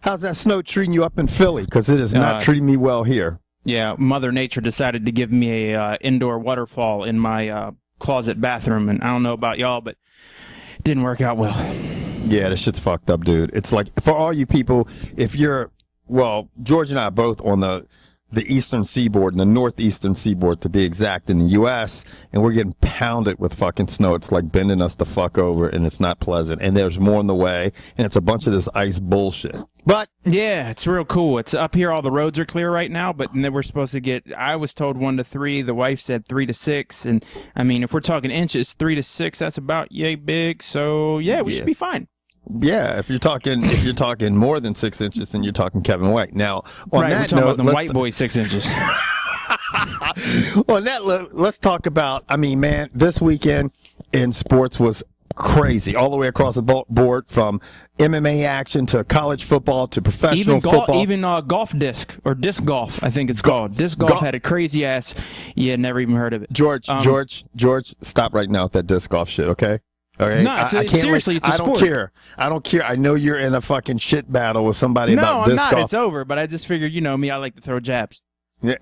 how's that snow treating you up in Philly? Because it is not treating me well here. Yeah, Mother Nature decided to give me a indoor waterfall in my closet bathroom, and I don't know about y'all, but it didn't work out well. Yeah, this shit's fucked up, dude. It's like, for all you people, if you're, well, George and I are both on the eastern seaboard, and the northeastern seaboard to be exact, in the U.S., and we're getting pounded with fucking snow. It's like bending us the fuck over, and it's not pleasant. And there's more in the way, and it's a bunch of this ice bullshit. But yeah, it's real cool. It's up here. All the roads are clear right now, but then we're supposed to get, I was told 1 to 3. The wife said 3 to 6. And I mean, if we're talking inches, 3 to 6, that's about yay big. So yeah, we should be fine. Yeah, if you're talking more than 6 inches, then you're talking Kevin White. Now, on that we're talking note, about the white boy 6 inches. On that, let's talk about. I mean, man, this weekend in sports was crazy, all the way across the board, from MMA action to college football to professional football. Even golf disc or disc golf, I think it's called. Disc golf had a crazy ass. Yeah, never even heard of it. George, stop right now with that disc golf shit, okay? Okay. No, seriously, it's a sport. I don't care. I know you're in a fucking shit battle with somebody about disc golf. No, I'm not. It's over. But I just figured, you know me, I like to throw jabs. Yeah.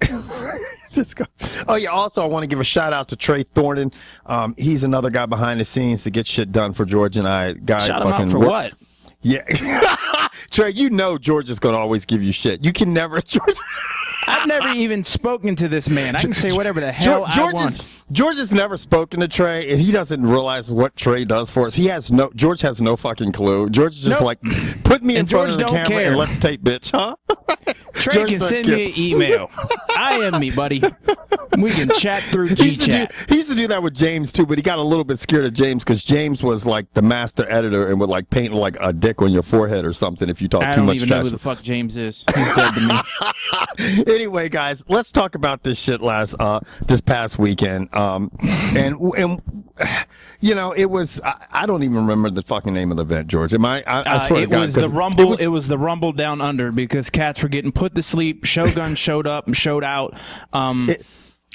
Oh, yeah. Also, I want to give a shout out to Trey Thornton. He's another guy behind the scenes to get shit done for George and I. Shout him out for what? Yeah. Trey, you know George is going to always give you shit. You can never, George. I've never even spoken to this man. I can say whatever the hell I want. George has never spoken to Trey, and he doesn't realize what Trey does for us. George has no fucking clue. George is just like, put me in front of the camera and let's tape, bitch, huh? Trey can send me an email. I am me, buddy. We can chat through G-Chat. He used to do that with James, too, but he got a little bit scared of James because James was like the master editor and would like paint like a dick on your forehead or something if you talk too much trash. I don't even know who the fuck James is. He's dead to me. Anyway, guys, let's talk about this shit this past weekend. And you know, it was, I don't even remember the fucking name of the event, George. I swear to God. It was the Rumble Down Under because cats were getting put to sleep. Shogun showed up and showed out.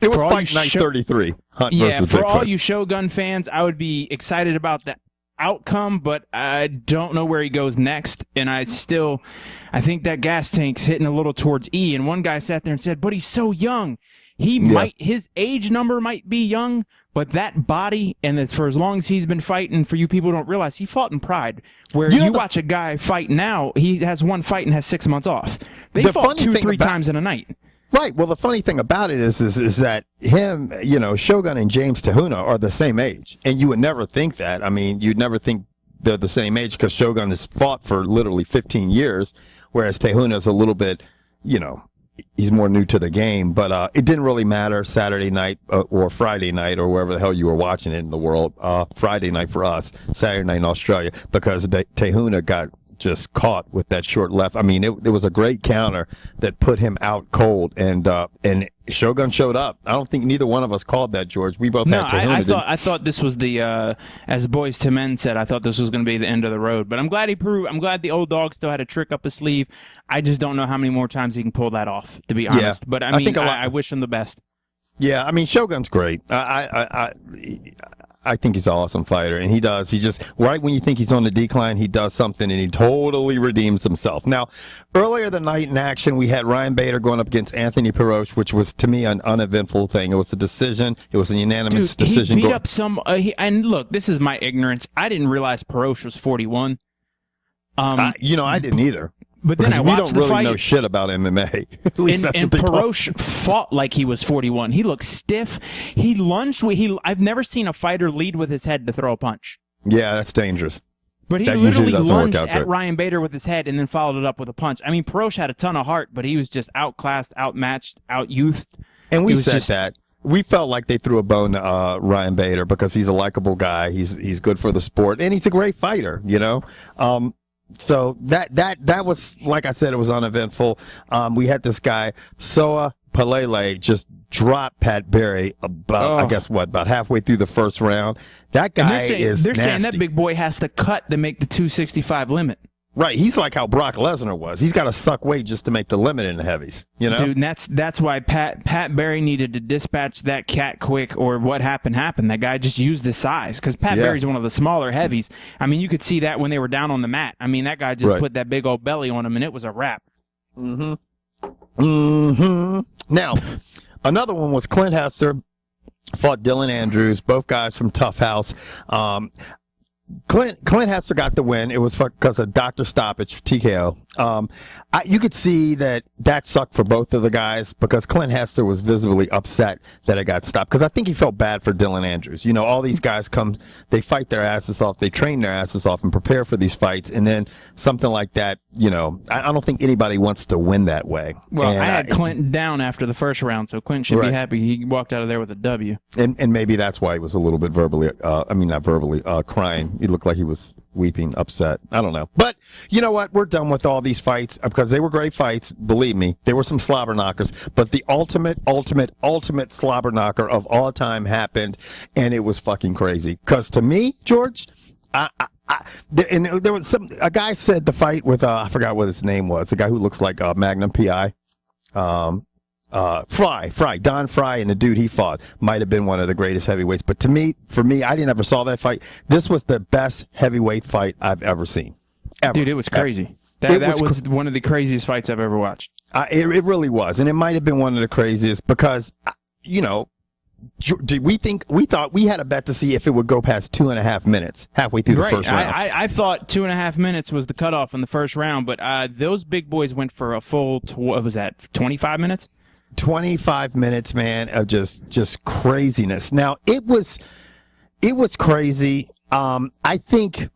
It was Fight Night 33. Hunt versus for Bigfoot. all you Shogun fans, I would be excited about that outcome, but I don't know where he goes next. And I think that gas tank's hitting a little towards E. And one guy sat there and said, but he's so young. His age number might be young, but that body, and it's for as long as he's been fighting, for you people who don't realize, he fought in Pride, where you watch a guy fight now, he has one fight and has 6 months off. They fought 2-3 times in a night. Right. Well, the funny thing about it is that him, you know, Shogun and James Tahuna are the same age, and you would never think that. I mean, you'd never think they're the same age because Shogun has fought for literally 15 years, whereas Tahuna is a little bit, you know, he's more new to the game. But it didn't really matter Saturday night or Friday night or wherever the hell you were watching it in the world. Friday night for us, Saturday night in Australia, because Tahuna got just caught with that short left. I mean, it was a great counter that put him out cold, and Shogun showed up. I don't think neither one of us called that, George. We both had Tahuna. I thought this was the as Boys to Men said, I thought this was going to be the end of the road. But I'm glad the old dog still had a trick up his sleeve. I just don't know how many more times he can pull that off, to be honest. But I mean, I wish him the best. Yeah, I mean, Shogun's great. I think he's an awesome fighter, and he just, right when you think he's on the decline, he does something, and he totally redeems himself. Now, earlier the night in action, we had Ryan Bader going up against Anthony Perosh, which was, to me, an uneventful thing. It was a decision. It was an unanimous decision. He beat up some, and look, this is my ignorance. I didn't realize Perosh was 41. You know, I didn't either. But then I watched the fight. We don't really know shit about MMA. And Perosh fought like he was 41. He looked stiff. He lunged. I've never seen a fighter lead with his head to throw a punch. Yeah, that's dangerous. But he literally lunged at Ryan Bader with his head and then followed it up with a punch. I mean, Perosh had a ton of heart, but he was just outclassed, outmatched, out-youthed. And we said that. We felt like they threw a bone to Ryan Bader because he's a likable guy. He's good for the sport, and he's a great fighter, you know? So that was, like I said, it was uneventful. We had this guy, Soa Palele, just drop Pat Berry about halfway through the first round. That guy is nasty. They're saying that big boy has to cut to make the 265 limit. Right, he's like how Brock Lesnar was. He's got to suck weight just to make the limit in the heavies, you know? Dude, and that's why Pat Barry needed to dispatch that cat quick, or what happened. That guy just used his size, because Pat Barry's one of the smaller heavies. I mean, you could see that when they were down on the mat. I mean, that guy just put that big old belly on him, and it was a wrap. Now, another one was Clint Hester fought Dylan Andrews, both guys from Tough House. Clint Hester got the win. It was because of doctor stoppage, TKO. You could see that sucked for both of the guys, because Clint Hester was visibly upset that it got stopped, because I think he felt bad for Dylan Andrews. You know, all these guys come, they fight their asses off, they train their asses off and prepare for these fights, and then something like that, you know, I don't think anybody wants to win that way. Well, I had Clint down after the first round, so Clint should be happy he walked out of there with a W. And maybe that's why he was a little bit verbally, not verbally, crying. He looked like he was weeping, upset. I don't know. But you know what? We're done with all these fights, because they were great fights. Believe me, they were some slobber knockers. But the ultimate slobber knocker of all time happened, and it was fucking crazy. Because to me, George, there was a guy said the fight with I forgot what his name was. The guy who looks like Magnum PI. Don Fry, and the dude he fought might have been one of the greatest heavyweights. But for me, I didn't ever saw that fight. This was the best heavyweight fight I've ever seen. Ever. Dude, it was crazy. That was one of the craziest fights I've ever watched. It really was. And it might have been one of the craziest, because, you know, we thought we had a bet to see if it would go past 2.5 minutes halfway through the first round. I thought 2.5 minutes was the cutoff in the first round, but those big boys went for a full, what was that, 25 minutes? 25 minutes, man, of just craziness. Now, it was crazy. I think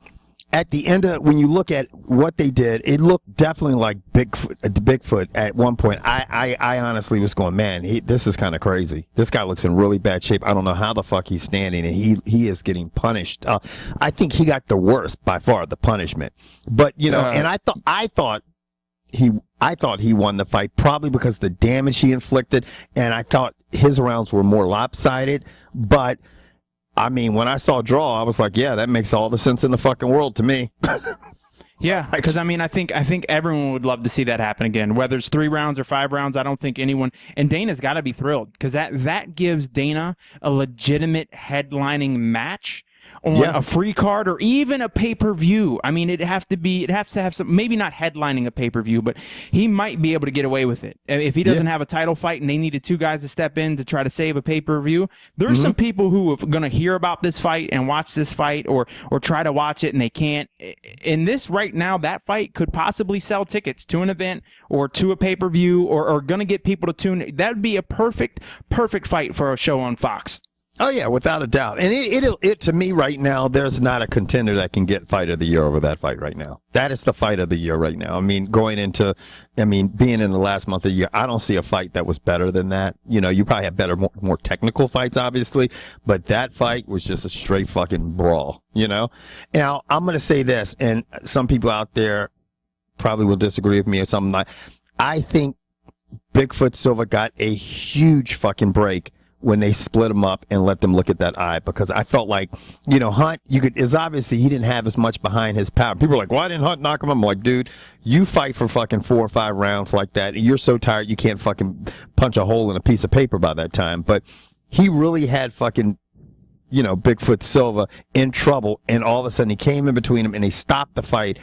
at the end of, when you look at what they did, it looked definitely like Bigfoot at one point. I honestly was going, man, this is kind of crazy. This guy looks in really bad shape. I don't know how the fuck he's standing, and he is getting punished. I think he got the worst by far, the punishment. But, you know, and I thought he won the fight, probably because of the damage he inflicted, and I thought his rounds were more lopsided. But I mean, when I saw a draw, I was like, yeah, that makes all the sense in the fucking world to me. Yeah, because I mean, I think everyone would love to see that happen again. Whether it's 3 rounds or 5 rounds, I don't think anyone. And Dana's got to be thrilled, because that gives Dana a legitimate headlining match on a free card, or even a pay-per-view. I mean, it has to have some, maybe not headlining a pay-per-view, but he might be able to get away with it. If he doesn't have a title fight and they needed 2 guys to step in to try to save a pay-per-view, there's some people who are going to hear about this fight and watch this fight, or try to watch it, and they can't. In this right now, that fight could possibly sell tickets to an event or to a pay-per-view, or going to get people to tune. That would be a perfect fight for a show on Fox. Oh yeah, without a doubt. And it to me right now, there's not a contender that can get Fight of the Year over that fight right now. That is the Fight of the Year right now. I mean, being in the last month of the year, I don't see a fight that was better than that. You know, you probably have better, more technical fights, obviously, but that fight was just a straight fucking brawl, you know? Now, I'm going to say this, and some people out there probably will disagree with me or something like, I think Bigfoot Silva got a huge fucking break when they split him up and let them look at that eye, because I felt like, you know, Hunt, it's obviously he didn't have as much behind his power. People are like, why didn't Hunt knock him? I'm like, dude, you fight for fucking 4 or 5 rounds like that, and you're so tired you can't fucking punch a hole in a piece of paper by that time. But he really had fucking, you know, Bigfoot Silva in trouble, and all of a sudden he came in between him and he stopped the fight.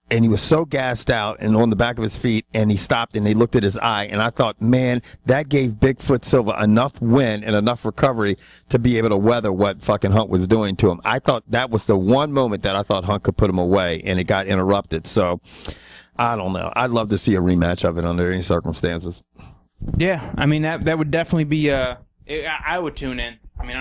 And he was so gassed out and on the back of his feet, and he stopped and they looked at his eye. And I thought, man, that gave Bigfoot Silva enough win and enough recovery to be able to weather what fucking Hunt was doing to him. I thought that was the one moment that I thought Hunt could put him away, and it got interrupted. So I don't know. I'd love to see a rematch of it under any circumstances. Yeah, I mean, that would definitely be I would tune in.